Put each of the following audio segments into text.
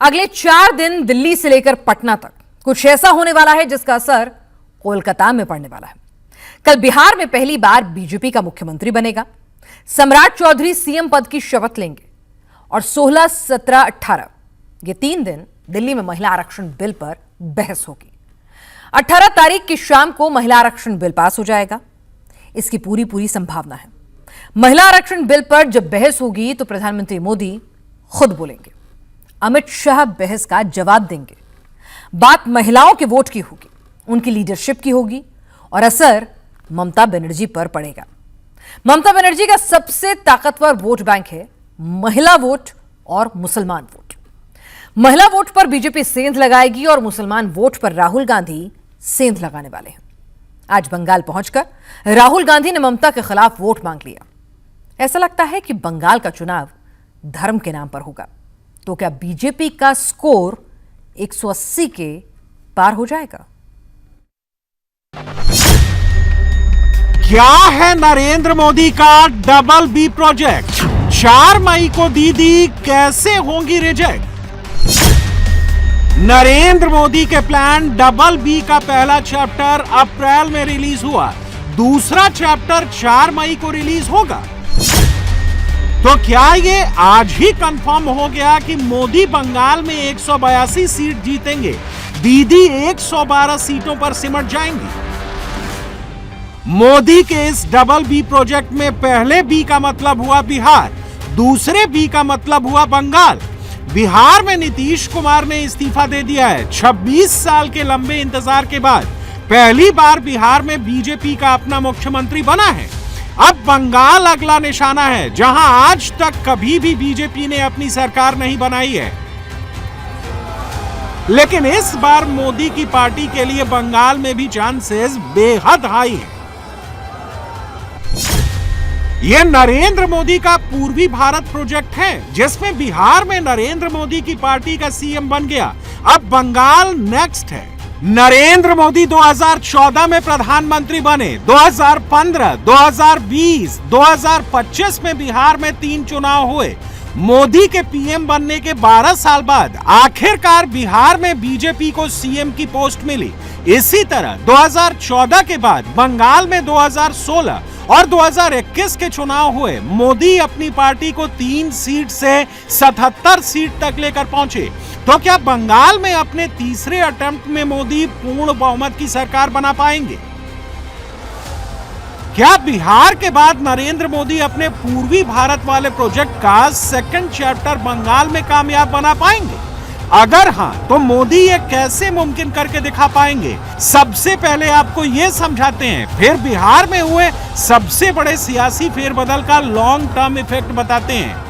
अगले 4 दिन दिल्ली से लेकर पटना तक कुछ ऐसा होने वाला है जिसका असर कोलकाता में पड़ने वाला है। कल बिहार में पहली बार बीजेपी का मुख्यमंत्री बनेगा। सम्राट चौधरी सीएम पद की शपथ लेंगे और 16, 17, 18 ये 3 दिन दिल्ली में महिला आरक्षण बिल पर बहस होगी। 18 तारीख की शाम को महिला आरक्षण बिल पास हो जाएगा, इसकी पूरी संभावना है। महिला आरक्षण बिल पर जब बहस होगी तो प्रधानमंत्री मोदी खुद बोलेंगे, अमित शाह बहस का जवाब देंगे। बात महिलाओं के वोट की होगी, उनकी लीडरशिप की होगी और असर ममता बनर्जी पर पड़ेगा। ममता बनर्जी का सबसे ताकतवर वोट बैंक है महिला वोट और मुसलमान वोट। महिला वोट पर बीजेपी सेंध लगाएगी और मुसलमान वोट पर राहुल गांधी सेंध लगाने वाले हैं। आज बंगाल पहुंचकर राहुल गांधी ने ममता के खिलाफ वोट मांग लिया। ऐसा लगता है कि बंगाल का चुनाव धर्म के नाम पर होगा। तो क्या बीजेपी का स्कोर 180 के पार हो जाएगा? क्या है नरेंद्र मोदी का डबल बी प्रोजेक्ट? 4 मई को दीदी कैसे होंगी रिजेक्ट? नरेंद्र मोदी के प्लान डबल बी का पहला चैप्टर अप्रैल में रिलीज हुआ, दूसरा चैप्टर 4 मई को रिलीज होगा। तो क्या ये आज ही कंफर्म हो गया कि मोदी बंगाल में 182 सीट जीतेंगे, दीदी 112 सीटों पर सिमट जाएंगी? मोदी के इस डबल बी प्रोजेक्ट में पहले बी का मतलब हुआ बिहार, दूसरे बी का मतलब हुआ बंगाल। बिहार में नीतीश कुमार ने इस्तीफा दे दिया है। 26 साल के लंबे इंतजार के बाद पहली बार बिहार में बीजेपी का अपना मुख्यमंत्री बना है। अब बंगाल अगला निशाना है, जहां आज तक कभी भी बीजेपी ने अपनी सरकार नहीं बनाई है। लेकिन इस बार मोदी की पार्टी के लिए बंगाल में भी चांसेस बेहद हाई हैं। यह नरेंद्र मोदी का पूर्वी भारत प्रोजेक्ट है, जिसमें बिहार में नरेंद्र मोदी की पार्टी का सीएम बन गया। अब बंगाल नेक्स्ट है। नरेंद्र मोदी 2014 में प्रधानमंत्री बने, 2015, 2020, 2025 में बिहार में 3 चुनाव हुए। मोदी के पीएम बनने के 12 साल बाद आखिरकार बिहार में बीजेपी को सीएम की पोस्ट मिली। इसी तरह 2014 के बाद बंगाल में 2016 और 2021 के चुनाव हुए। मोदी अपनी पार्टी को 3 सीट से 77 सीट तक लेकर पहुंचे। तो क्या बंगाल में अपने तीसरे अटेम्प्ट में मोदी पूर्ण बहुमत की सरकार बना पाएंगे? क्या बिहार के बाद नरेंद्र मोदी अपने पूर्वी भारत वाले प्रोजेक्ट का सेकंड चैप्टर बंगाल में कामयाब बना पाएंगे? अगर हां, तो मोदी ये कैसे मुमकिन करके दिखा पाएंगे? सबसे पहले आपको ये समझाते हैं, फिर बिहार में हुए सबसे बड़े सियासी फेरबदल का लॉन्ग टर्म इफेक्ट बताते हैं।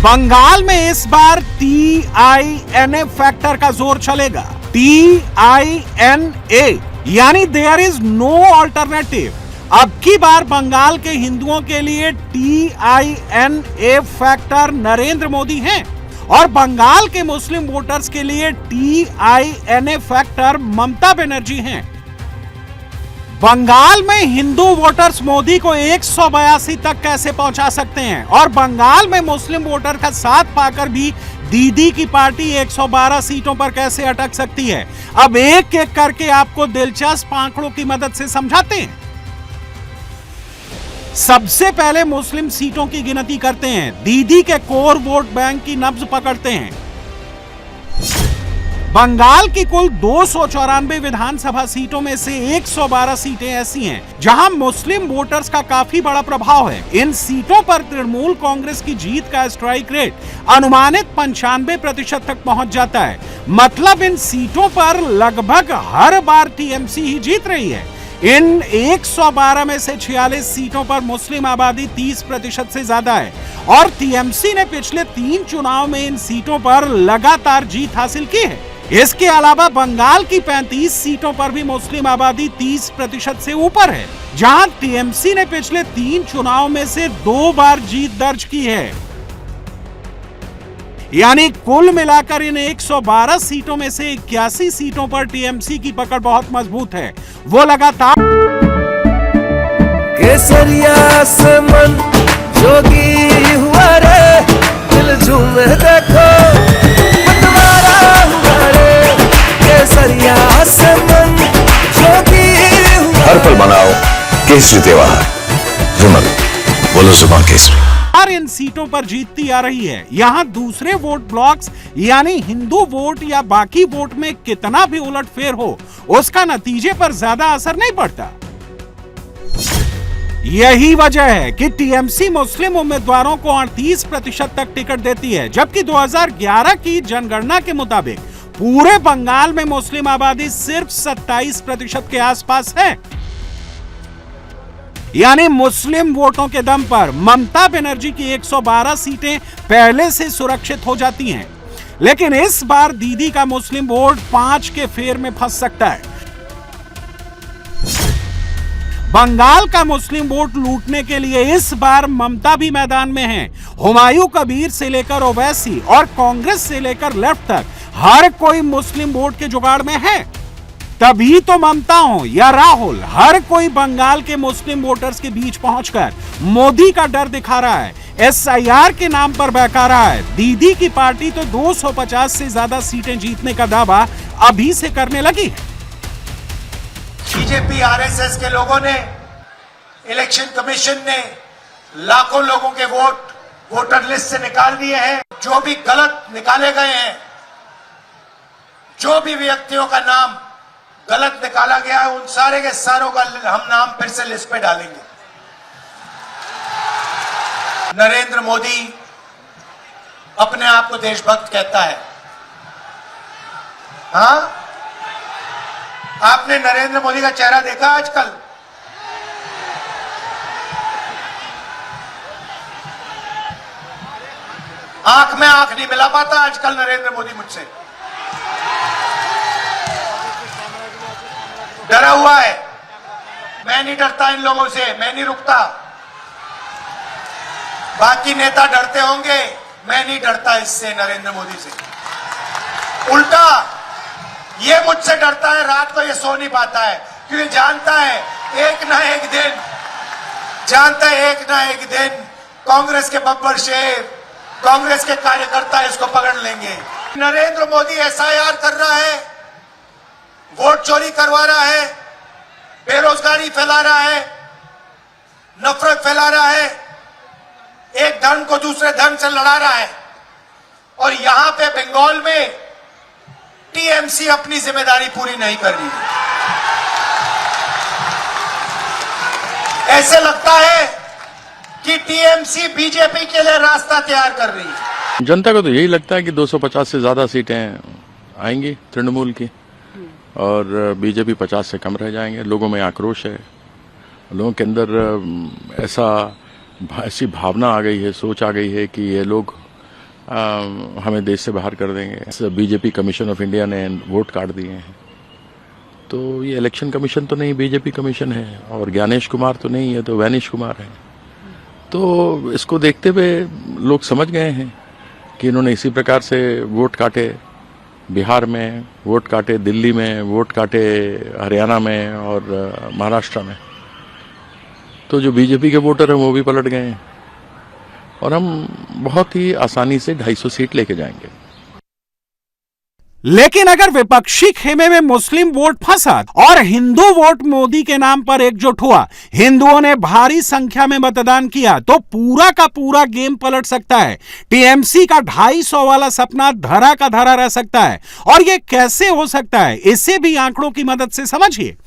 बंगाल में इस बार TINA फैक्टर का जोर चलेगा। TINA यानी देयर इज नो ऑल्टरनेटिव। अब की बार बंगाल के हिंदुओं के लिए TINA फैक्टर नरेंद्र मोदी हैं और बंगाल के मुस्लिम वोटर्स के लिए TINA फैक्टर ममता बनर्जी हैं। बंगाल में हिंदू वोटर्स मोदी को 182 तक कैसे पहुंचा सकते हैं और बंगाल में मुस्लिम वोटर का साथ पाकर भी दीदी की पार्टी 112 सीटों पर कैसे अटक सकती है? अब एक एक करके आपको दिलचस्प आंकड़ों की मदद से समझाते हैं। सबसे पहले मुस्लिम सीटों की गिनती करते हैं, दीदी के कोर वोट बैंक की नब्ज पकड़ते हैं। बंगाल की कुल 294 विधानसभा सीटों में से 112 सीटें ऐसी हैं जहां मुस्लिम वोटर्स का काफी बड़ा प्रभाव है। इन सीटों पर तृणमूल कांग्रेस की जीत का स्ट्राइक रेट अनुमानित 95% तक पहुंच जाता है। मतलब इन सीटों पर लगभग हर बार टीएमसी ही जीत रही है। इन 112 में से 46 सीटों पर मुस्लिम आबादी 30% से ज्यादा है और टीएमसी ने पिछले 3 चुनाव में इन सीटों पर लगातार जीत हासिल की है। इसके अलावा बंगाल की 35 सीटों पर भी मुस्लिम आबादी 30% से ऊपर है, जहां टीएमसी ने पिछले 3 चुनाव में से 2 बार जीत दर्ज की है। यानी कुल मिलाकर इन 112 सीटों में से 81 सीटों पर टीएमसी की पकड़ बहुत मजबूत है। वो लगातार केसरिया से मन जोगी हुआ रे, दिल दिल झूमे देखो बंटवारा हुआ रे केसरिया से मन ज्योति हुआ। हर पल मनाओ केसरी त्योहार। जुमन बोलो जुबान केसरी। इन सीटों पर जीतती आ रही है। यहां दूसरे वोट ब्लॉक्स यानी हिंदू वोट या बाकी वोट में कितना भी उलटफेर हो, उसका नतीजे पर ज्यादा असर नहीं पड़ता। यही वजह है कि टीएमसी मुस्लिम उम्मीदवारों को 38% तक टिकट देती है, जबकि 2011 की जनगणना के मुताबिक पूरे बंगाल में मुस्लिम आबादी सिर्फ 27% के आसपास है। यानी मुस्लिम वोटों के दम पर ममता बनर्जी की 112 सीटें पहले से सुरक्षित हो जाती हैं। लेकिन इस बार दीदी का मुस्लिम वोट 5 के फेर में फंस सकता है। बंगाल का मुस्लिम वोट लूटने के लिए इस बार ममता भी मैदान में है। हुमायूं कबीर से लेकर ओवैसी और कांग्रेस से लेकर लेफ्ट तक हर कोई मुस्लिम वोट के जुगाड़ में है। तभी तो ममता हो या राहुल, हर कोई बंगाल के मुस्लिम वोटर्स के बीच पहुंचकर मोदी का डर दिखा रहा है, एसआईआर के नाम पर बहका रहा है। दीदी की पार्टी तो 250 से ज्यादा सीटें जीतने का दावा अभी से करने लगी है। बीजेपी आरएसएस के लोगों ने, इलेक्शन कमीशन ने लाखों लोगों के वोट वोटर लिस्ट से निकाल दिए हैं। जो भी गलत निकाले गए हैं, जो भी व्यक्तियों का नाम गलत निकाला गया है, उन सारे के सारों का हम नाम फिर से लिस्ट पे डालेंगे। नरेंद्र मोदी अपने आप को देशभक्त कहता है। हाँ, आपने नरेंद्र मोदी का चेहरा देखा आजकल? आंख में आंख नहीं मिला पाता आजकल नरेंद्र मोदी मुझसे। डरा हुआ है। मैं नहीं डरता इन लोगों से, मैं नहीं रुकता। बाकी नेता डरते होंगे, मैं नहीं डरता इससे, नरेंद्र मोदी से। उल्टा ये मुझसे डरता है। रात को ये सो नहीं पाता है क्योंकि जानता है एक ना एक दिन कांग्रेस के बब्बर शेर, कांग्रेस के कार्यकर्ता इसको पकड़ लेंगे। नरेंद्र मोदी एसआईआर कर रहा है, वोट चोरी करवा रहा है, बेरोजगारी फैला रहा है, नफरत फैला रहा है, एक धर्म को दूसरे धर्म से लड़ा रहा है। और यहां पे बंगाल में टीएमसी अपनी जिम्मेदारी पूरी नहीं कर रही। ऐसे लगता है कि टीएमसी बीजेपी के लिए रास्ता तैयार कर रही है। जनता को तो यही लगता है कि 250 से ज्यादा सीटें आएंगी तृणमूल की और बीजेपी 50 से कम रह जाएंगे। लोगों में आक्रोश है, लोगों के अंदर ऐसी भावना आ गई है, सोच आ गई है कि ये लोग हमें देश से बाहर कर देंगे। बीजेपी कमीशन ऑफ इंडिया ने वोट काट दिए हैं। तो ये इलेक्शन कमीशन तो नहीं, बीजेपी कमीशन है, और ज्ञानेश कुमार तो नहीं है, तो वैनिश कुमार है। तो इसको देखते हुए लोग समझ गए हैं कि इन्होंने इसी प्रकार से वोट काटे, बिहार में वोट काटे, दिल्ली में वोट काटे, हरियाणा में और महाराष्ट्र में। तो जो बीजेपी के वोटर हैं वो भी पलट गए हैं और हम बहुत ही आसानी से 250 सीट लेके जाएंगे। लेकिन अगर विपक्षी खेमे में मुस्लिम वोट फंसा और हिंदू वोट मोदी के नाम पर एकजुट हुआ, हिंदुओं ने भारी संख्या में मतदान किया, तो पूरा का पूरा गेम पलट सकता है। टीएमसी का 250 वाला सपना धरा का धरा रह सकता है। और यह कैसे हो सकता है, इसे भी आंकड़ों की मदद से समझिए।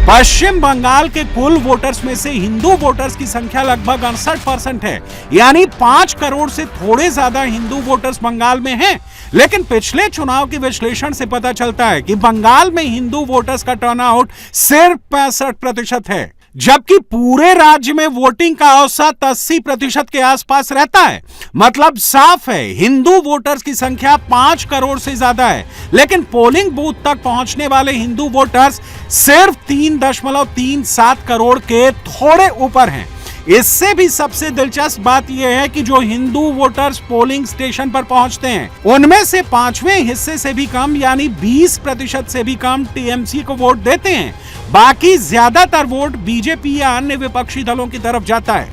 पश्चिम बंगाल के कुल वोटर्स में से हिंदू वोटर्स की संख्या लगभग 68% है, यानी 5 करोड़ से थोड़े ज्यादा हिंदू वोटर्स बंगाल में हैं। लेकिन पिछले चुनाव के विश्लेषण से पता चलता है कि बंगाल में हिंदू वोटर्स का टर्नआउट सिर्फ 65% है, जबकि पूरे राज्य में वोटिंग का औसत 80% के आसपास रहता है। मतलब साफ है, हिंदू वोटर्स की संख्या 5 करोड़ से ज्यादा है, लेकिन पोलिंग बूथ तक पहुंचने वाले हिंदू वोटर्स सिर्फ 3.37 करोड़ के थोड़े ऊपर हैं। इससे भी सबसे दिलचस्प बात यह है कि जो हिंदू वोटर्स पोलिंग स्टेशन पर पहुंचते हैं, उनमें से 5वें हिस्से से भी कम, यानी 20% से भी कम टीएमसी को वोट देते हैं। बाकी ज्यादातर वोट बीजेपी या अन्य विपक्षी दलों की तरफ जाता है।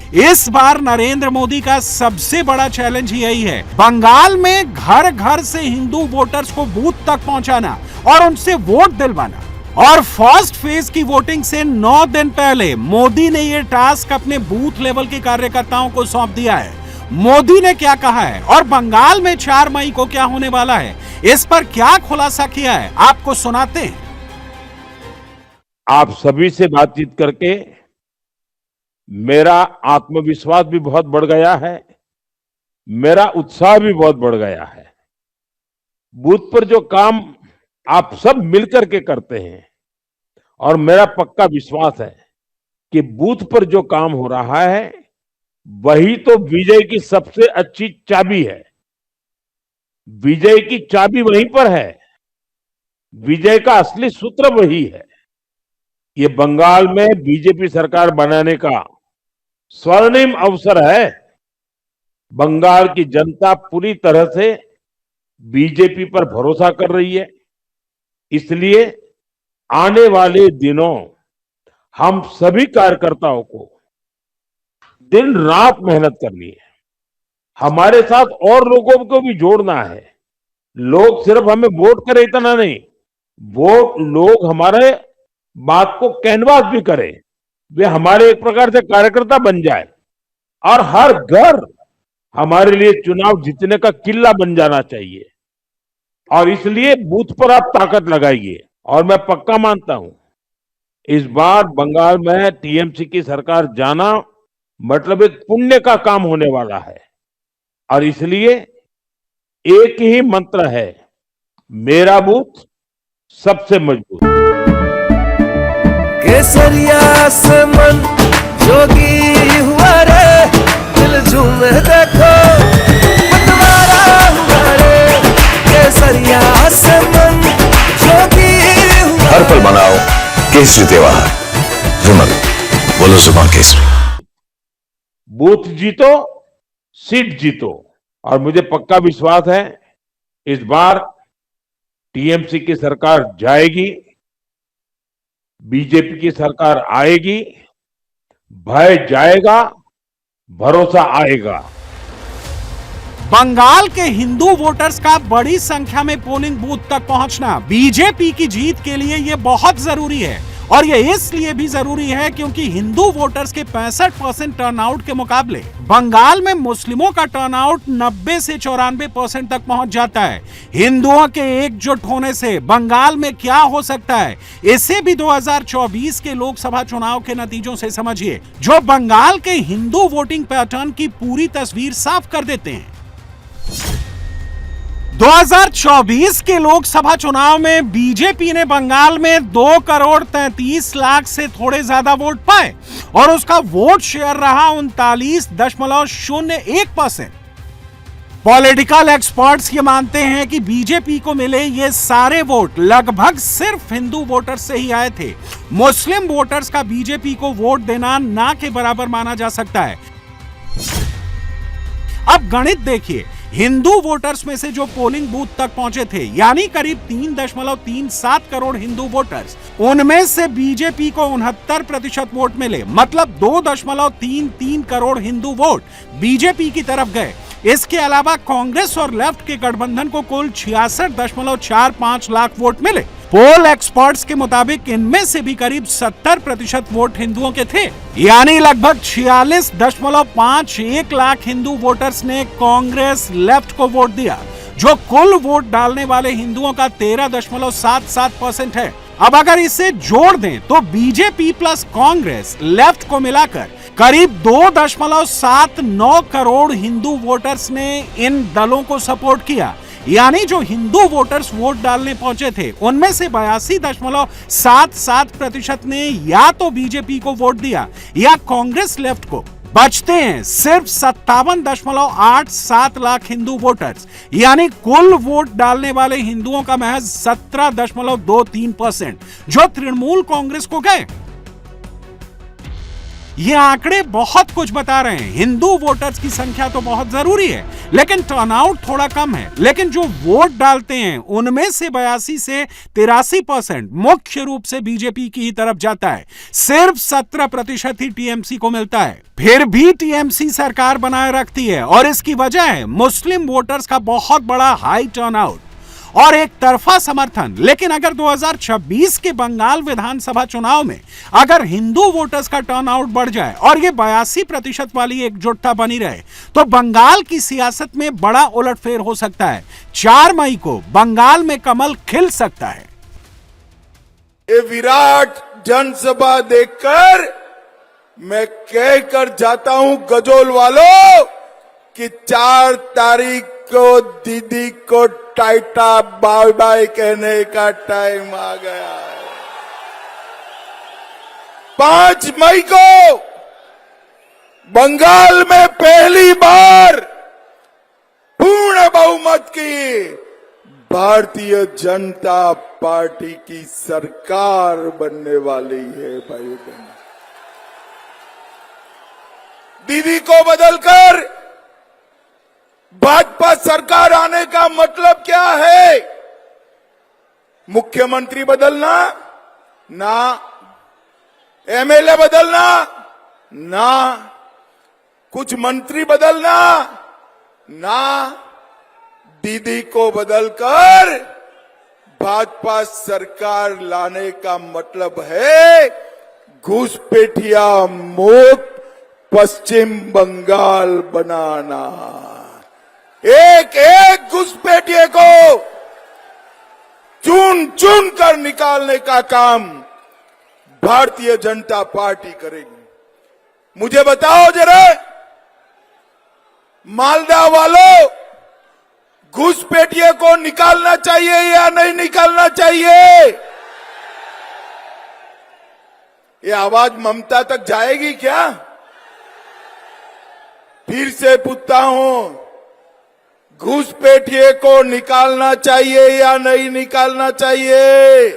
इस बार नरेंद्र मोदी का सबसे बड़ा चैलेंज यही है, बंगाल में घर घर से हिंदू वोटर्स को बूथ तक पहुंचाना और उनसे वोट दिलवाना। और फर्स्ट फेज की वोटिंग से 9 दिन पहले मोदी ने यह टास्क अपने बूथ लेवल के कार्यकर्ताओं को सौंप दिया है। मोदी ने क्या कहा है और बंगाल में 4 मई को क्या होने वाला है, इस पर क्या खुलासा किया है, आपको सुनाते हैं। आप सभी से बातचीत करके मेरा आत्मविश्वास भी बहुत बढ़ गया है, मेरा उत्साह भी बहुत बढ़ गया है। बूथ पर जो काम आप सब मिलकर के करते हैं और मेरा पक्का विश्वास है कि बूथ पर जो काम हो रहा है वही तो विजय की सबसे अच्छी चाबी है। विजय की चाबी वहीं पर है, विजय का असली सूत्र वही है। ये बंगाल में बीजेपी सरकार बनाने का स्वर्णिम अवसर है। बंगाल की जनता पूरी तरह से बीजेपी पर भरोसा कर रही है, इसलिए आने वाले दिनों हम सभी कार्यकर्ताओं को दिन रात मेहनत करनी है। हमारे साथ और लोगों को भी जोड़ना है। लोग सिर्फ हमें वोट करें इतना नहीं, वोट लोग हमारे बात को कैनवास भी करें, वे हमारे एक प्रकार से कार्यकर्ता बन जाए और हर घर हमारे लिए चुनाव जीतने का किला बन जाना चाहिए। और इसलिए बूथ पर आप ताकत लगाइए। और मैं पक्का मानता हूं इस बार बंगाल में टीएमसी की सरकार जाना मतलब एक पुण्य का काम होने वाला है। और इसलिए एक ही मंत्र है, मेरा बूथ सबसे मजबूत। केसरिया से मन जोगी हुआ रे, दिल झूमे देखो बंटवारा हुआ रे। केसरिया से मन जोगी हुआ हर पल मनाओ केसरी त्योहार। विमल, बोलो जुबान केसरी। बूथ जीतो, सीट जीतो। और मुझे पक्का विश्वास है इस बार टीएमसी की सरकार जाएगी, बीजेपी की सरकार आएगी, भय जाएगा, भरोसा आएगा। बंगाल के हिंदू वोटर्स का बड़ी संख्या में पोलिंग बूथ तक पहुंचना बीजेपी की जीत के लिए यह बहुत जरूरी है। और यह इसलिए भी जरूरी है क्योंकि हिंदू वोटर्स के 65% टर्नआउट के मुकाबले बंगाल में मुस्लिमों का टर्नआउट 90 से 94% तक पहुंच जाता है। हिंदुओं के एकजुट होने से बंगाल में क्या हो सकता है, इसे भी 2024 के लोकसभा चुनाव के नतीजों से समझिए, जो बंगाल के हिंदू वोटिंग पैटर्न की पूरी तस्वीर साफ कर देते हैं। 2024 के लोकसभा चुनाव में बीजेपी ने बंगाल में 2,33,00,000 से थोड़े ज्यादा वोट पाए और उसका वोट शेयर रहा 39.01%। पॉलिटिकल एक्सपर्ट्स ये मानते हैं कि बीजेपी को मिले ये सारे वोट लगभग सिर्फ हिंदू वोटर्स से ही आए थे। मुस्लिम वोटर्स का बीजेपी को वोट देना ना के बराबर माना जा सकता है। अब गणित देखिए, हिंदू वोटर्स में से जो पोलिंग बूथ तक पहुंचे थे, यानी करीब 3.37 करोड़ हिंदू वोटर्स, उनमें से बीजेपी को 69% वोट मिले, मतलब 2.33 करोड़ हिंदू वोट बीजेपी की तरफ गए। इसके अलावा कांग्रेस और लेफ्ट के गठबंधन को कुल 66.45 लाख वोट मिले। पोल एक्सपर्ट्स के मुताबिक इनमें से भी करीब 70% वोट हिंदुओं के थे, यानी लगभग 46.51 लाख हिंदू वोटर्स ने कांग्रेस लेफ्ट को वोट दिया, जो कुल वोट डालने वाले हिंदुओं का 13.77% है। अब अगर इसे जोड़ दें तो बीजेपी प्लस कांग्रेस लेफ्ट को मिलाकर करीब 2.79 करोड़ हिंदू वोटर्स ने इन दलों को सपोर्ट किया। यानी जो हिंदू वोटर्स वोट डालने पहुंचे थे, उनमें से 82.77% ने या तो बीजेपी को वोट दिया या कांग्रेस लेफ्ट को। बचते हैं सिर्फ 57.87 लाख हिंदू वोटर्स, यानी कुल वोट डालने वाले हिंदुओं का महज 17.23%, जो तृणमूल कांग्रेस को गए। ये आंकड़े बहुत कुछ बता रहे हैं। हिंदू वोटर्स की संख्या तो बहुत जरूरी है, लेकिन टर्नआउट थोड़ा कम है। लेकिन जो वोट डालते हैं उनमें से 82 से 83% मुख्य रूप से बीजेपी की ही तरफ जाता है। सिर्फ 17% ही टीएमसी को मिलता है। फिर भी टीएमसी सरकार बनाए रखती है और इसकी वजह है मुस्लिम वोटर्स का बहुत बड़ा हाई टर्नआउट और एक तरफा समर्थन। लेकिन अगर 2026 के बंगाल विधानसभा चुनाव में अगर हिंदू वोटर्स का टर्नआउट बढ़ जाए और ये 82% वाली एकजुटता बनी रहे तो बंगाल की सियासत में बड़ा उलटफेर हो सकता है। 4 मई को बंगाल में कमल खिल सकता है। ये विराट जनसभा देखकर मैं कहकर जाता हूं गजोल वालों कि 4 तारीख को दीदी को टाइटा बाय बाय कहने का टाइम आ गया है। 5 मई को बंगाल में पहली बार पूर्ण बहुमत की भारतीय जनता पार्टी की सरकार बनने वाली है। भाई बहन, दीदी को बदलकर भाजपा सरकार आने का मतलब क्या है? मुख्यमंत्री बदलना ना, एमएलए बदलना ना, कुछ मंत्री बदलना ना, दीदी को बदलकर भाजपा सरकार लाने का मतलब है घुसपैठिया मुक्त पश्चिम बंगाल बनाना। एक एक घुसपैठिए को चुन चुन कर निकालने का काम भारतीय जनता पार्टी करेगी। मुझे बताओ जरा, मालदा वालों, घुसपैठिए को निकालना चाहिए या नहीं निकालना चाहिए? ये आवाज ममता तक जाएगी क्या? फिर से पूछता हूं, घुसपैठिए को निकालना चाहिए या नहीं निकालना चाहिए?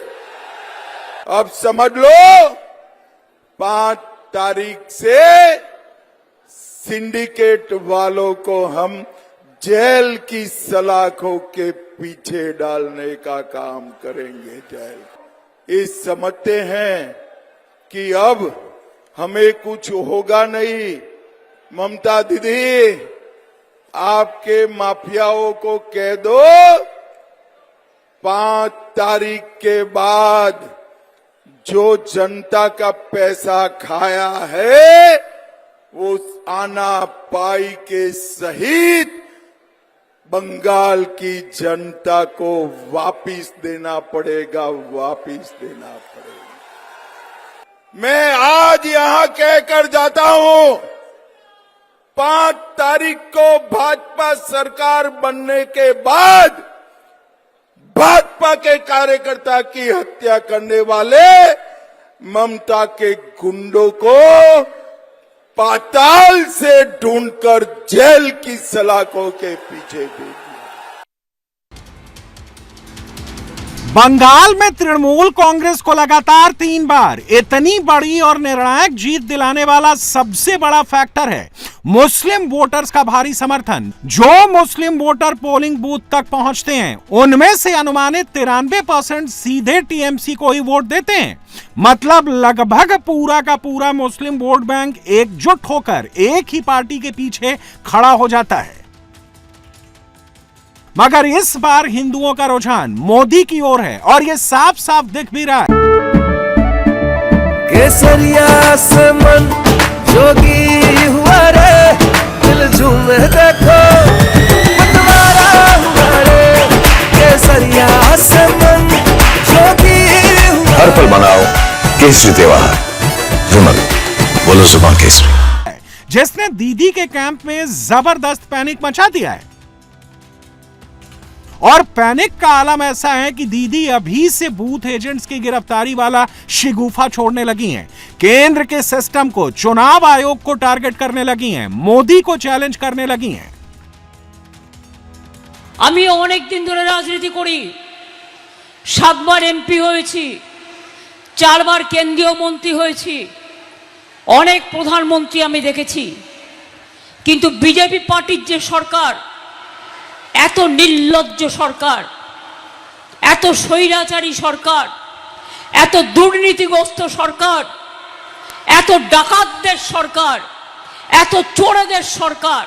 अब समझ लो, 5 तारीख से सिंडिकेट वालों को हम जेल की सलाखों के पीछे डालने का काम करेंगे। जेल इस समझते हैं कि अब हमें कुछ होगा नहीं। ममता दीदी, आपके माफियाओं को कह दो 5 तारीख के बाद जो जनता का पैसा खाया है वो आना पाई के सहित बंगाल की जनता को वापिस देना पड़ेगा, वापिस देना पड़ेगा। मैं आज यहां कहकर जाता हूं, 5 तारीख को भाजपा सरकार बनने के बाद भाजपा के कार्यकर्ता की हत्या करने वाले ममता के गुंडों को पाताल से ढूंढकर जेल की सलाखों के पीछे भेज दिया। बंगाल में तृणमूल कांग्रेस को लगातार 3 बार इतनी बड़ी और निर्णायक जीत दिलाने वाला सबसे बड़ा फैक्टर है मुस्लिम वोटर्स का भारी समर्थन। जो मुस्लिम वोटर पोलिंग बूथ तक पहुंचते हैं उनमें से अनुमानित 93% सीधे टीएमसी को ही वोट देते हैं। मतलब लगभग पूरा का पूरा मुस्लिम वोट बैंक एकजुट होकर एक ही पार्टी के पीछे खड़ा हो जाता है। मगर इस बार हिंदुओं का रुझान मोदी की ओर है और यह साफ साफ दिख भी रहा है। केसरिया से मन जोगी हुआ रे, दिल झूमे देखो पतवारा हुआ रे। केसरिया से मन जोगी हुआ। हर पल मनाओ केसरी त्योहार। विमल, बोलो जुबान केसरी। जिसने दीदी के कैंप में जबरदस्त पैनिक मचा दिया है और पैनिक का आलम ऐसा है कि दीदी अभी से बूथ एजेंट्स की गिरफ्तारी वाला शिगुफा छोड़ने लगी हैं। केंद्र के सिस्टम को, चुनाव आयोग को टारगेट करने लगी हैं, मोदी को चैलेंज करने लगी हैं। আমি অনেক দিন ধরে রাজনীতি করি, 7 বার এমপি হয়েছি, 4 বার কেন্দ্রীয় মন্ত্রী হয়েছি, অনেক প্রধানমন্ত্রী আমি দেখেছি। কিন্তু বিজেপি পার্টির যে সরকার এত নির্লজ্জ সরকার, এত স্বৈরাচারী সরকার, এত দুর্নীতিগ্রস্ত সরকার, এত ডাকাতদের সরকার, এত চোরেদের সরকার,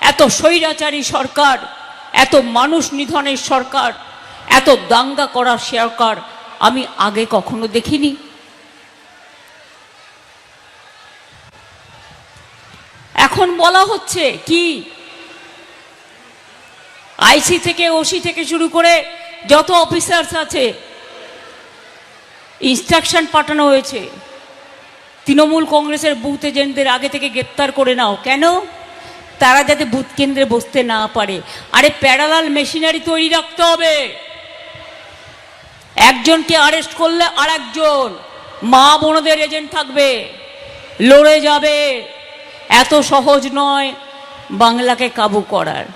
এত স্বৈরাচারী সরকার, এত মানুষ নিধনের সরকার, এত দাঙ্গা করার সরকার আমি আগে কখনো দেখিনি। এখন বলা হচ্ছে কি আইসি থেকে ওসি থেকে শুরু করে যত অফিসার্স আছে ইনস্ট্রাকশন পাঠানো হয়েছে তৃণমূল কংগ্রেসের বুথ এজেন্টদের আগে থেকে গ্রেপ্তার করে নাও। কেন? তারা যাতে বুথ কেন্দ্রে বসতে না পারে। আরে প্যারালাল মেশিনারি তৈরি রাখতে হবে। একজনকে আরেস্ট করলে আর একজন মা বোনদের এজেন্ট থাকবে, লড়ে যাবে। এত সহজ নয় বাংলাকে কাবু করার।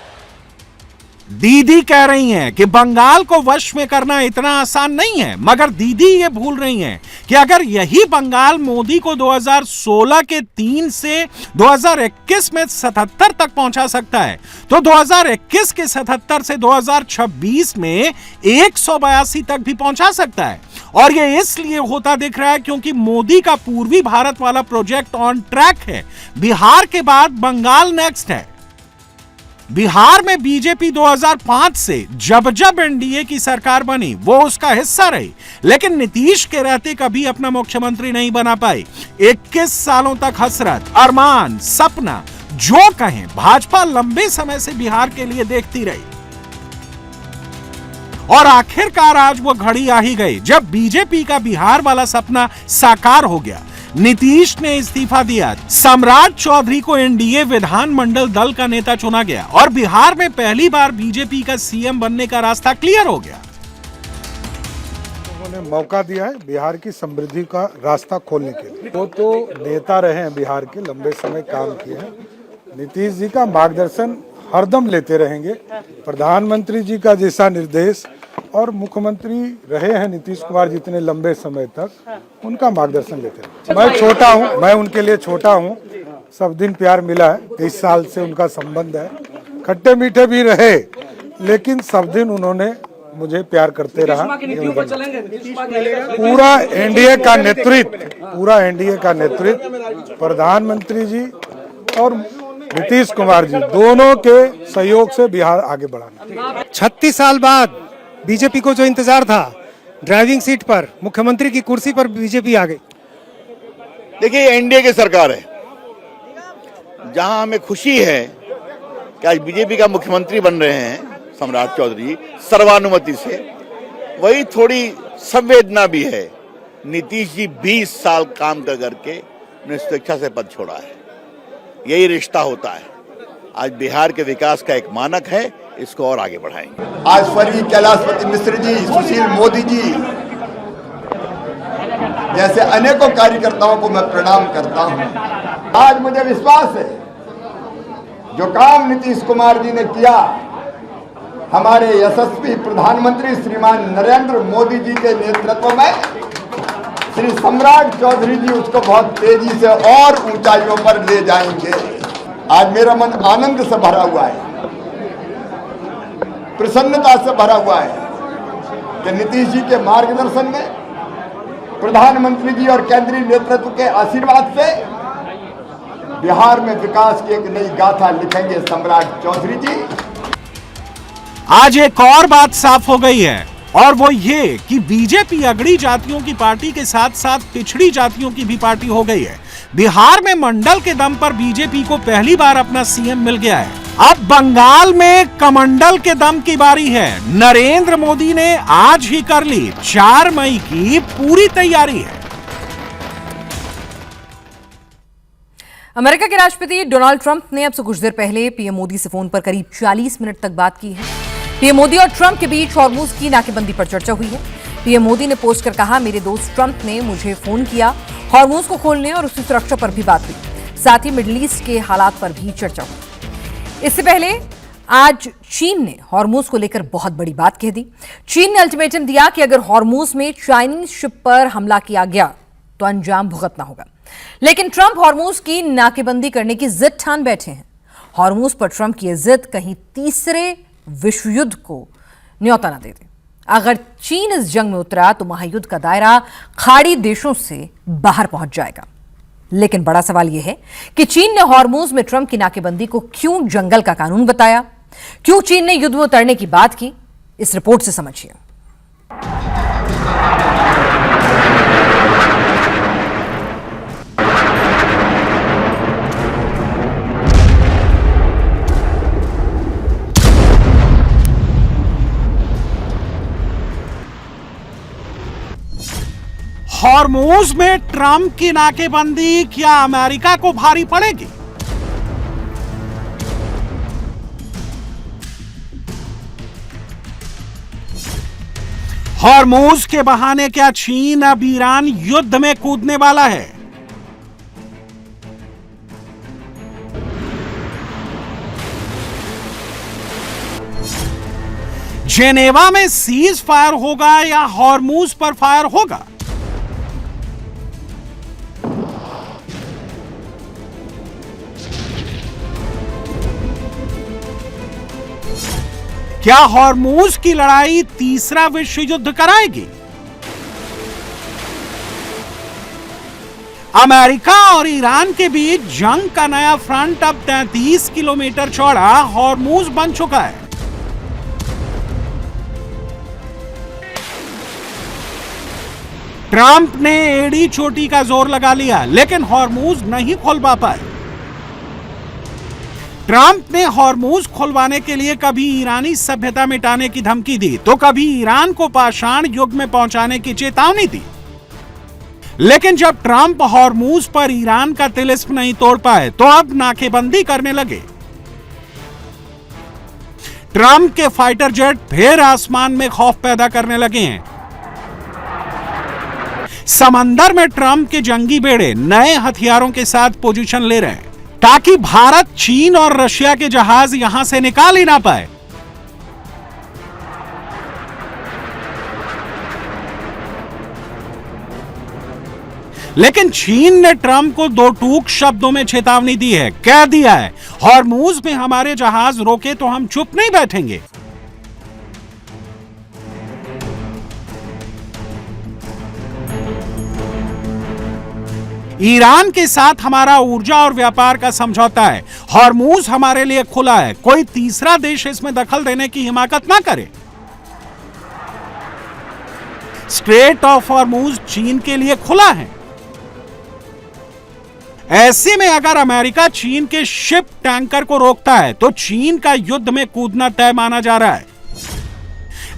दीदी कह रही हैं कि बंगाल को वश में करना इतना आसान नहीं है, मगर दीदी ये भूल रही हैं कि अगर यही बंगाल मोदी को 2016 के 3 से 2021 में 77 तक पहुंचा सकता है, तो 2021 के 77 से 2026 में 182 तक भी पहुंचा सकता है। और ये इसलिए होता दिख रहा है क्योंकि मोदी का पूर्वी भारत वाला प्रोजेक्ट ऑन ट्रैक है। बिहार के बाद बंगाल नेक्स्ट है। बिहार में बीजेपी 2005 से जब जब एनडीए की सरकार बनी वो उसका हिस्सा रही, लेकिन नीतीश के रहते कभी अपना मुख्यमंत्री नहीं बना पाई। 21 सालों तक हसरत, अरमान, सपना जो कहें भाजपा लंबे समय से बिहार के लिए देखती रही। और आखिरकार आज वो घड़ी आ ही गई जब बीजेपी का बिहार वाला सपना साकार हो गया। नीतीश ने इस्तीफा दिया, सम्राट चौधरी को एनडीए विधानमंडल दल का नेता चुना गया और बिहार में पहली बार बीजेपी का सीएम बनने का रास्ता क्लियर हो गया। उन्होंने मौका दिया है बिहार की समृद्धि का रास्ता खोलने के लिए। वो तो नेता रहे हैं, बिहार के लंबे समय काम किए हैं। नीतीश जी का मार्गदर्शन हरदम लेते रहेंगे। प्रधानमंत्री जी का जैसा निर्देश और मुख्यमंत्री रहे हैं नीतीश कुमार जितने लंबे समय तक, उनका मार्गदर्शन लेते रहे। मैं छोटा हूं, मैं उनके लिए छोटा हूं। सब दिन प्यार मिला है, 23 साल से उनका संबंध है। खट्टे मीठे भी रहे, लेकिन सब दिन उन्होंने मुझे प्यार करते रहा। पूरा एनडीए का नेतृत्व प्रधानमंत्री जी और नीतीश कुमार जी दोनों के सहयोग से बिहार आगे बढ़ाना। 36 साल बाद बीजेपी को जो इंतजार था ड्राइविंग सीट पर, मुख्यमंत्री की कुर्सी पर बीजेपी आ गई। देखिए, एनडीए की सरकार है। जहां हमें खुशी है कि आज बीजेपी का मुख्यमंत्री बन रहे हैं सम्राट चौधरी सर्वानुमति से, वही थोड़ी संवेदना भी है। नीतीश जी 20 साल काम कर करके उन्हें स्वेच्छा से पद छोड़ा है। यही रिश्ता होता है। आज बिहार के विकास का एक मानक है, इसको और आगे बढ़ाएंगे। आज स्वर्गीय कैलाशपति मिश्र जी, सुशील मोदी जी जैसे अनेकों कार्यकर्ताओं को मैं प्रणाम करता हूं। आज मुझे विश्वास है जो काम नीतीश कुमार जी ने किया, हमारे यशस्वी प्रधानमंत्री श्रीमान नरेंद्र मोदी जी के नेतृत्व में श्री सम्राट चौधरी जी उसको बहुत तेजी से और ऊंचाइयों पर ले जाएंगे। आज मेरा मन आनंद से भरा हुआ है, प्रसन्नता से भरा हुआ है कि नीतीश जी के मार्गदर्शन में, प्रधानमंत्री जी और केंद्रीय नेतृत्व के आशीर्वाद से बिहार में विकास की एक नई गाथा लिखेंगे सम्राट चौधरी जी। आज एक और बात साफ हो गई है, और वो ये कि बीजेपी अगड़ी जातियों की पार्टी के साथ साथ पिछड़ी जातियों की भी पार्टी हो गई है। बिहार में मंडल के दम पर बीजेपी को पहली बार अपना सीएम मिल गया है। अब बंगाल में कमंडल के दम की बारी है। नरेंद्र मोदी ने आज ही कर ली, 4 मई की पूरी तैयारी है। अमेरिका के राष्ट्रपति डोनाल्ड ट्रंप ने अब से कुछ देर पहले पीएम मोदी से फोन पर करीब 40 मिनट तक बात की है। पीएम मोदी और ट्रंप के बीच हॉर्मुज की नाकेबंदी पर चर्चा हुई है। पीएम मोदी ने पोस्ट कर कहा, मेरे दोस्त ट्रंप ने मुझे फोन किया, हॉर्मुज को खोलने और उसकी सुरक्षा पर भी बात हुई। साथ ही मिडिल ईस्ट के हालात पर भी चर्चा हुई। इससे पहले आज चीन ने हॉर्मुज को लेकर बहुत बड़ी बात कह दी। चीन ने अल्टीमेटम दिया कि अगर हॉर्मुज में चाइनीज शिप पर हमला किया गया तो अंजाम भुगतना होगा। लेकिन ट्रंप हॉर्मुज की नाकेबंदी करने की जिद ठान बैठे हैं। हॉर्मुज पर ट्रंप की जिद कहीं तीसरे विश्व युद्ध को न्योता न दे दे। अगर चीन इस जंग में उतरा तो महायुद्ध का दायरा खाड़ी देशों से बाहर पहुंच जाएगा। लेकिन बड़ा सवाल यह है कि चीन ने हॉर्मूज में ट्रंप की नाकेबंदी को क्यों जंगल का कानून बताया, क्यों चीन ने युद्ध में उतरने की बात की, इस रिपोर्ट से समझिए। हॉर्मूज में ट्रंप की नाकेबंदी क्या अमेरिका को भारी पड़ेगी? हॉर्मूज के बहाने क्या चीन अब ईरान युद्ध में कूदने वाला है? जेनेवा में सीज फायर होगा या हॉर्मूज पर फायर होगा? क्या हॉर्मूज की लड़ाई तीसरा विश्व युद्ध कराएगी? अमेरिका और ईरान के बीच जंग का नया फ्रंट अब 33 किलोमीटर चौड़ा हॉर्मूज बन चुका है। ट्रंप ने एड़ी चोटी का जोर लगा लिया, लेकिन हॉर्मूज नहीं खुलवा पाए। ट्रंप ने हॉर्मूज खुलवाने के लिए कभी ईरानी सभ्यता मिटाने की धमकी दी, तो कभी ईरान को पाषाण युग में पहुंचाने की चेतावनी दी। लेकिन जब ट्रंप हॉर्मूज पर ईरान का तिलिस्म नहीं तोड़ पाए, तो अब नाकेबंदी करने लगे। ट्रंप के फाइटर जेट फिर आसमान में खौफ पैदा करने लगे हैं। समंदर में ट्रंप के जंगी बेड़े नए हथियारों के साथ पोजीशन ले रहे हैं, ताकि भारत, चीन और रशिया के जहाज यहां से निकाल ही ना पाए। लेकिन चीन ने ट्रंप को दो टूक शब्दों में चेतावनी दी है, कह दिया है हॉर्मूज में हमारे जहाज रोके तो हम चुप नहीं बैठेंगे। ईरान के साथ हमारा ऊर्जा और व्यापार का समझौता है, हॉर्मूज हमारे लिए खुला है, कोई तीसरा देश इसमें दखल देने की हिमाकत ना करे। स्ट्रेट ऑफ हॉर्मूज चीन के लिए खुला है। ऐसे में अगर अमेरिका चीन के शिप टैंकर को रोकता है, तो चीन का युद्ध में कूदना तय माना जा रहा है।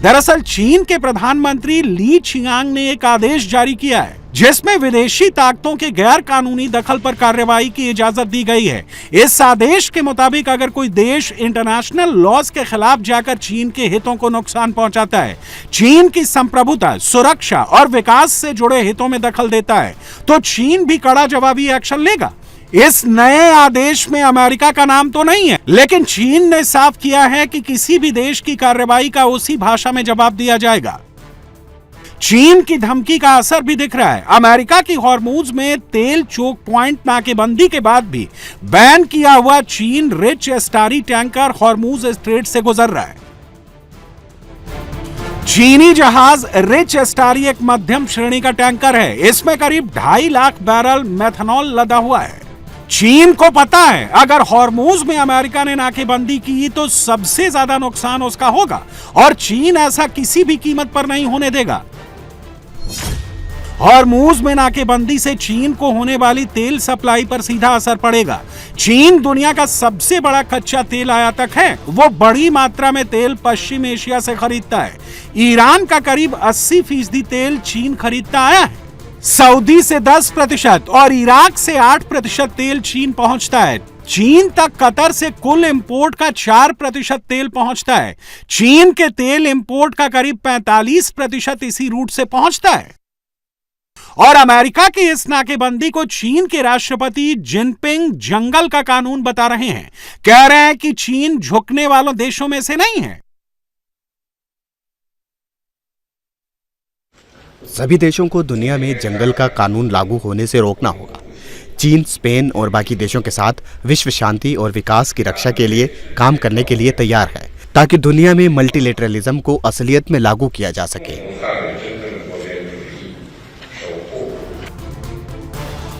दरअसल चीन के प्रधानमंत्री ली चियांग ने एक आदेश जारी किया है, जिसमें विदेशी ताकतों के गैर कानूनी दखल पर कार्रवाई की इजाजत दी गई है। इस आदेश के मुताबिक अगर कोई देश इंटरनेशनल लॉज के खिलाफ जाकर चीन के हितों को नुकसान पहुंचाता है, चीन की संप्रभुता, सुरक्षा और विकास से जुड़े हितों में दखल देता है, तो चीन भी कड़ा जवाबी एक्शन लेगा। इस नए आदेश में अमेरिका का नाम तो नहीं है, लेकिन चीन ने साफ किया है कि किसी भी देश की कार्रवाई का उसी भाषा में जवाब दिया जाएगा। चीन की धमकी का असर भी दिख रहा है। अमेरिका की हॉर्मूज में तेल चोक पॉइंट नाकेबंदी के बाद भी बैन किया हुआ चीन रिच एस्टारी टैंकर हॉर्मूज स्ट्रेट से गुजर रहा है। चीनी जहाज रिच एस्टारी एक मध्यम श्रेणी का टैंकर है। इसमें करीब 2.5 लाख बैरल मेथनॉल लदा हुआ है। चीन को पता है अगर हॉर्मूज में अमेरिका ने नाकेबंदी की तो सबसे ज्यादा नुकसान उसका होगा, और चीन ऐसा किसी भी कीमत पर नहीं होने देगा। हॉर्मूज में नाकेबंदी से चीन को होने वाली तेल सप्लाई पर सीधा असर पड़ेगा। चीन दुनिया का सबसे बड़ा कच्चा तेल आयातक है। वो बड़ी मात्रा में तेल पश्चिम एशिया से खरीदता है। ईरान का करीब 80% तेल चीन खरीदता आया है। सऊदी से 10% और इराक से 8% तेल चीन पहुंचता है। चीन तक कतर से कुल इंपोर्ट का 4% तेल पहुंचता है। चीन के तेल इंपोर्ट का करीब 45% इसी रूट से पहुंचता है। और अमेरिका की इस नाकेबंदी को चीन के राष्ट्रपति जिनपिंग जंगल का कानून बता रहे हैं। कह रहे हैं कि चीन झुकने वालों देशों में से नहीं है। सभी देशों को दुनिया में जंगल का कानून लागू होने से रोकना होगा। चीन, स्पेन और बाकी देशों के साथ विश्व शांति और विकास की रक्षा के लिए काम करने के लिए तैयार है। ताकि दुनिया में मल्टीलेटरलिज्म को असलियत में लागू किया जा सके।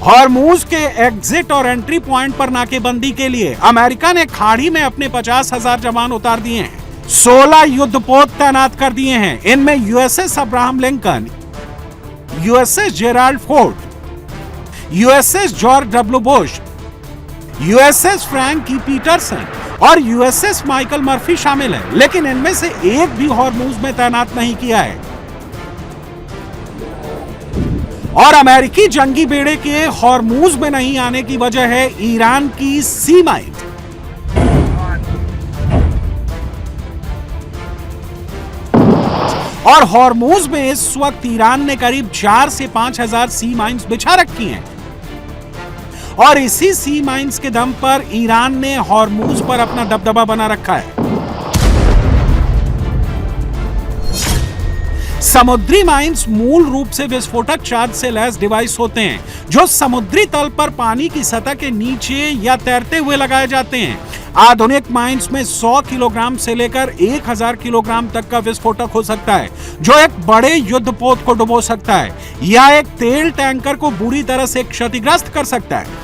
हॉर्मूज के एग्जिट और एंट्री पॉइंट पर नाकेबंदी के लिए अमेरिका ने खाड़ी में अपने 50,000 जवान उतार दिए हैं। 16 युद्धपोत तैनात कर दिए हैं। इनमें USS Abraham Lincoln, USS Gerald Ford, USS George W Bush, USS Frank E Peterson और यूएसएस माइकल मर्फी शामिल है। लेकिन इनमें से एक भी हॉर्मूज में तैनात नहीं किया है। और अमेरिकी जंगी बेड़े के हॉर्मूज में नहीं आने की वजह है ईरान की सी माइंस। और हॉर्मूज में इस वक्त ईरान ने करीब 4 से 5,000 सी माइंस बिछा रखी हैं। और इसी सी माइंस के दम पर ईरान ने हॉर्मूज पर अपना दबदबा बना रखा है। समुद्री माइंस मूल रूप से विस्फोटक चार्ज से लैस डिवाइस होते हैं जो समुद्री तल पर पानी की सतह के नीचे या तैरते हुए लगाए जाते हैं। आधुनिक माइंस में 100 किलोग्राम से लेकर 1000 किलोग्राम तक का विस्फोटक हो सकता है जो एक बड़े युद्धपोत को डुबो सकता है या एक तेल टैंकर को बुरी तरह से क्षतिग्रस्त कर सकता है।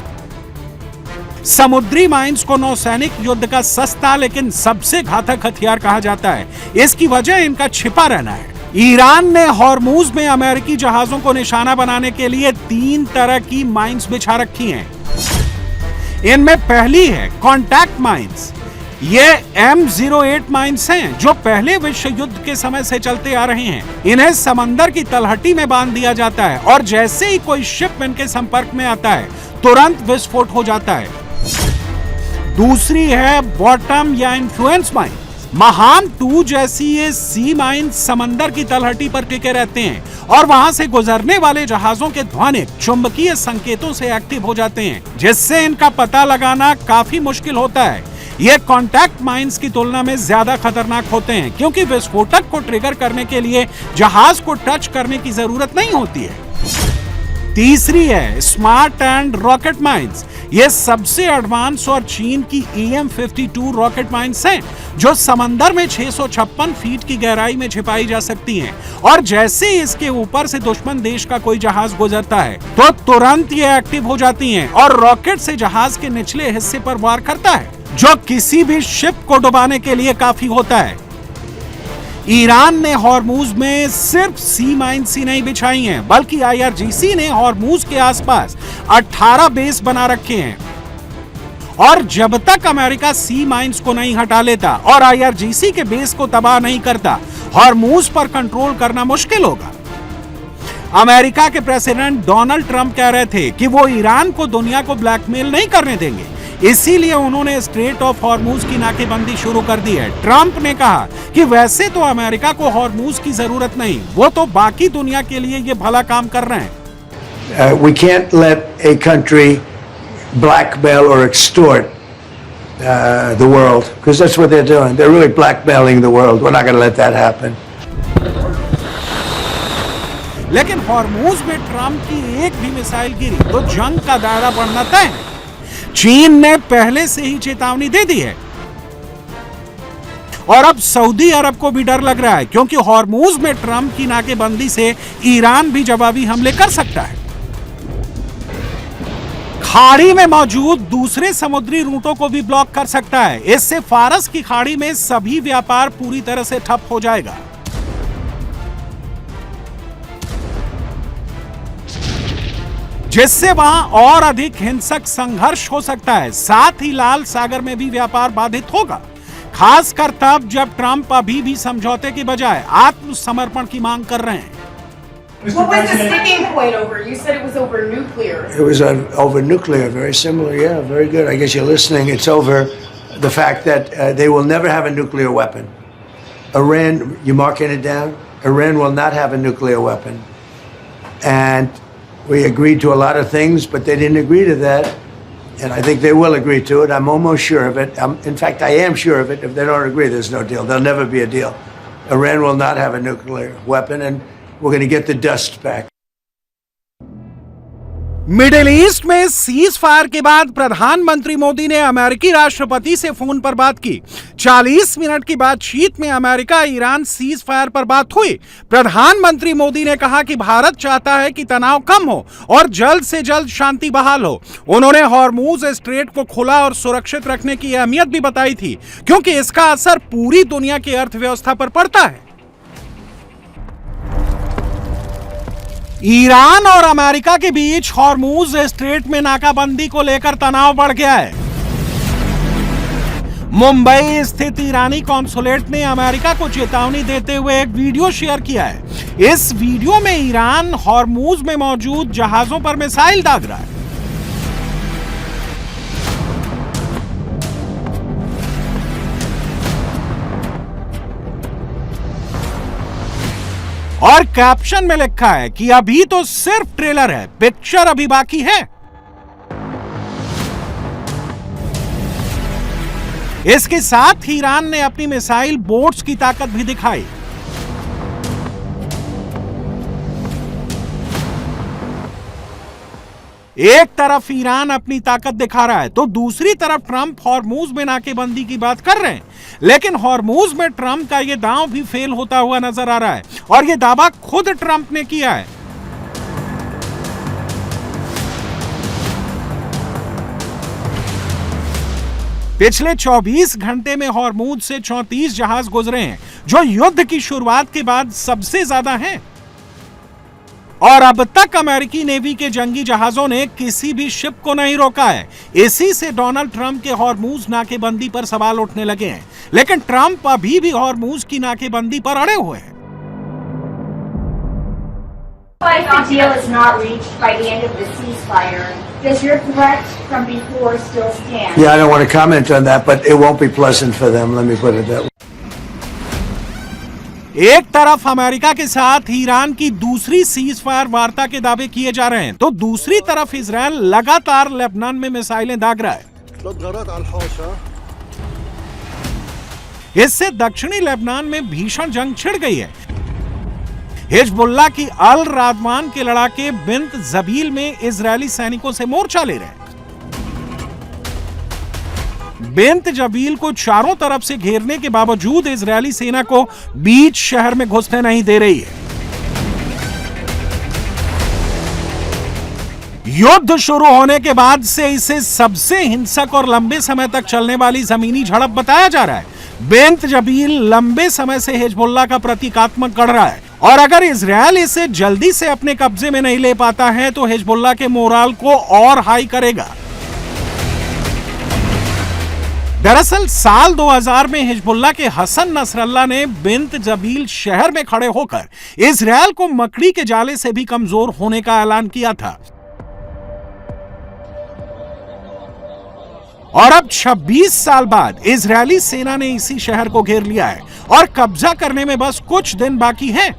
समुद्री माइंस को नौसैनिक युद्ध का सस्ता लेकिन सबसे घातक हथियार कहा जाता है। इसकी वजह इनका छिपा रहना है। ईरान ने हॉर्मूज में अमेरिकी जहाजों को निशाना बनाने के लिए 3 तरह की माइंस बिछा रखी हैं। इनमें पहली है कॉन्टैक्ट माइंस। ये M08 माइंस हैं जो पहले विश्व युद्ध के समय से चलते आ रहे हैं। इन्हें समंदर की तलहटी में बांध दिया जाता है और जैसे ही कोई शिप इनके संपर्क में आता है तुरंत विस्फोट हो जाता है। दूसरी है बॉटम या इन्फ्लुएंस माइंस। महान 2 जैसी ये सी माइंस समंदर की तलहटी पर टिके रहते हैं और वहां से गुजरने वाले जहाजों के ध्वनिक चुंबकीय संकेतों से एक्टिव हो जाते हैं जिससे इनका पता लगाना काफी मुश्किल होता है। ये कॉन्टैक्ट माइंस की तुलना में ज्यादा खतरनाक होते हैं क्योंकि विस्फोटक को ट्रिगर करने के लिए जहाज को टच करने की जरूरत नहीं होती है। तीसरी है स्मार्ट एंड रॉकेट माइंस। ये सबसे एडवांस और चीन की EM-52 रॉकेट माइंस हैं जो समंदर में 656 फीट की गहराई में छिपाई जा सकती हैं और जैसे इसके ऊपर से दुश्मन देश का कोई जहाज गुजरता है तो तुरंत ये एक्टिव हो जाती हैं और रॉकेट से जहाज के निचले हिस्से पर वार करता है जो किसी भी शिप को डुबाने के लिए काफी होता है। ईरान ने हॉर्मूज में सिर्फ सी माइंस ही नहीं बिछाई हैं बल्कि IRGC ने हॉर्मूज के आसपास 18 बेस बना रखे हैं और जब तक अमेरिका सी माइंस को नहीं हटा लेता और IRGC के बेस को तबाह नहीं करता हॉर्मूज पर कंट्रोल करना मुश्किल होगा। अमेरिका के प्रेसिडेंट डोनाल्ड ट्रंप कह रहे थे कि वो ईरान को दुनिया को ब्लैकमेल नहीं करने देंगे, इसीलिए उन्होंने स्ट्रेट ऑफ हॉर्मूज की नाकेबंदी शुरू कर दी है। ट्रंप ने कहा कि वैसे तो अमेरिका को हॉर्मूज की जरूरत नहीं, वो तो बाकी दुनिया के लिए ये भला काम कर रहे हैं। We can't let a country blackmail or extort the world because that's what they're doing. They're really blackmailing the world. We're not going to let that happen. लेकिन हॉर्मूज में ट्रंप की एक भी मिसाइल गिरी तो जंग का दायरा बढ़ना तय है। चीन ने पहले से ही चेतावनी दे दी है और अब सऊदी अरब को भी डर लग रहा है क्योंकि हॉर्मूज में ट्रंप की नाकेबंदी से ईरान भी जवाबी हमले कर सकता है। खाड़ी में मौजूद दूसरे समुद्री रूटों को भी ब्लॉक कर सकता है। इससे फारस की खाड़ी में सभी व्यापार पूरी तरह से ठप हो जाएगा। जिससे वहां और अधिक हिंसक संघर्ष हो सकता है। साथ ही लाल सागर में भी व्यापार बाधित होगा, खासकर तब जब ट्रंप अभी भी समझौते की बजाय आत्मसमर्पण की मांग कर रहे हैं। What was the sticking point over? You said it was over nuclear. It was over nuclear, very similar. Yeah, very good. I guess you're listening. It's over the fact that they will never have a nuclear weapon. Iran, you marking it down? Iran will not have a nuclear weapon. And we agreed to a lot of things, but they didn't agree to that. And I think they will agree to it. I'm almost sure of it. In fact, I am sure of it. If they don't agree, there's no deal. There'll never be a deal. Iran will not have a nuclear weapon, and we're going to get the dust back. Middle east में cease fire के बाद प्रधानमंत्री मोदी ने अमेरिकी राष्ट्रपति से phone पर बात की। 40 मिनट की बातचीत में अमेरिका ईरान सीज फायर पर बात हुई। प्रधानमंत्री मोदी ने कहा कि भारत चाहता है कि तनाव कम हो और जल्द से जल्द शांति बहाल हो। उन्होंने हॉर्मूज स्ट्रेट को खुला और सुरक्षित रखने की अहमियत भी बताई थी, क्योंकि इसका असर पूरी दुनिया की अर्थव्यवस्था पर पड़ता है। ईरान और अमेरिका के बीच हॉर्मूज स्ट्रेट में नाकाबंदी को लेकर तनाव बढ़ गया है। मुंबई स्थित ईरानी कॉन्सुलेट ने अमेरिका को चेतावनी देते हुए एक वीडियो शेयर किया है। इस वीडियो में ईरान हॉर्मूज में मौजूद जहाजों पर मिसाइल दाग रहा है। और कैप्शन में लिखा है कि अभी तो सिर्फ ट्रेलर है, पिक्चर अभी बाकी है। इसके साथ ही ईरान ने अपनी मिसाइल बोट्स की ताकत भी दिखाई। एक तरफ ईरान अपनी ताकत दिखा रहा है तो दूसरी तरफ ट्रंप हॉर्मूज में नाकेबंदी की बात कर रहे हैं, लेकिन हॉर्मूज में ट्रंप का यह दांव भी फेल होता हुआ नजर आ रहा है और यह दावा खुद ट्रंप ने किया है। पिछले 24 घंटे में हॉर्मूज से 34 जहाज गुजरे हैं, जो युद्ध की शुरुआत के बाद सबसे ज्यादा हैं। और अब तक अमेरिकी नेवी के जंगी जहाजों ने किसी भी शिप को नहीं रोका है। इसी से डोनाल्ड ट्रंप के हॉर्मूज नाकेबंदी पर सवाल उठने लगे हैं, लेकिन ट्रंप अभी भी हॉर्मूज की नाकेबंदी पर अड़े हुए हैं। If the deal is not reached by the end of the ceasefire, does your threat from before still stand? Yeah, I don't want to comment on that, but it won't be pleasant for them. Let me put it that way. एक तरफ America के साथ Iran की दूसरी cease fire वार्ता के दावे किए जा रहे हैं, तो दूसरी तरफ इजरायल लगातार लेबनान में मिसाइलें दाग रहा है। इससे दक्षिणी लेबनान में भीषण जंग छिड़ गई है। हिजबुल्लाह की अल रादवान के लड़ाके बिन्त जबील में इजरायली सैनिकों से मोर्चा ले रहे हैं। बिन्त जबील को चारों तरफ से घेरने के बावजूद इजरायली सेना को बीच शहर में घुसने नहीं दे रही है। युद्ध शुरू होने के बाद से इसे सबसे हिंसक और लंबे समय तक चलने वाली जमीनी झड़प बताया जा रहा है। बिन्त जबील लंबे समय से हिजबुल्लाह का प्रतीकात्मक गढ़ रहा है, और अगर इजरायल इसे जल्दी से अपने कब्जे में नहीं ले पाता है तो हिजबुल्लाह के मोराल को और हाई करेगा। दरअसल साल 2000 में हिजबुल्लाह के हसन नसरल्लाह ने बिन्त जबील शहर में खड़े होकर इजरायल को मकड़ी के जाले से भी कमजोर होने का ऐलान किया था। और अब 26 साल बाद इजरायली सेना ने इसी शहर को घेर लिया है और कब्जा करने में बस कुछ दिन बाकी हैं।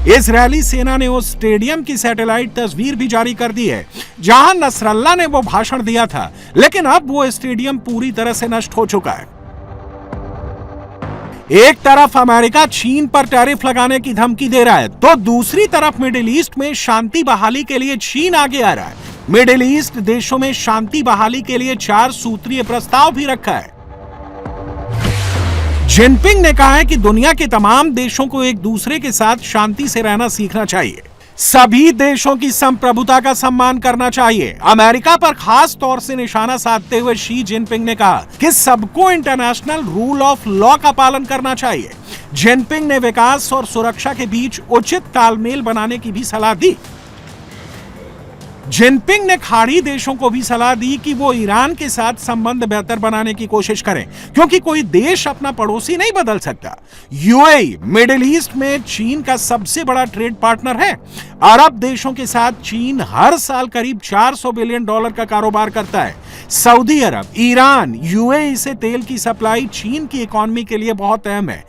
इजरायली सेना ने उस स्टेडियम की सैटेलाइट तस्वीर भी जारी कर दी है जहां नसरल्लाह ने वो भाषण दिया था, लेकिन अब वो स्टेडियम पूरी तरह से नष्ट हो चुका है। एक तरफ अमेरिका चीन पर टैरिफ लगाने की धमकी दे रहा है, तो दूसरी तरफ मिडिल ईस्ट में शांति बहाली के लिए चीन आगे आ रहा है। मिडिल ईस्ट देशों में शांति बहाली के लिए 4 सूत्रीय प्रस्ताव भी रखा है। जिनपिंग ने कहा है कि दुनिया के तमाम देशों को एक दूसरे के साथ शांति से रहना सीखना चाहिए। सभी देशों की संप्रभुता का सम्मान करना चाहिए। अमेरिका पर खास तौर से निशाना साधते हुए शी जिनपिंग ने कहा कि सबको इंटरनेशनल रूल ऑफ लॉ का पालन करना चाहिए। जिनपिंग ने विकास और सुरक्षा के बीच उचित तालमेल बनाने की भी सलाह दी। जिनपिंग ने खाड़ी देशों को भी सलाह दी कि वो ईरान के साथ संबंध बेहतर बनाने की कोशिश करें, क्योंकि कोई देश अपना पड़ोसी नहीं बदल सकता। यूएई मिडिल ईस्ट में चीन का सबसे बड़ा ट्रेड पार्टनर है। अरब देशों के साथ चीन हर साल करीब $400 बिलियन का कारोबार करता है। सऊदी अरब, ईरान, यूएई से तेल की सप्लाई चीन की इकोनॉमी के लिए बहुत अहम है।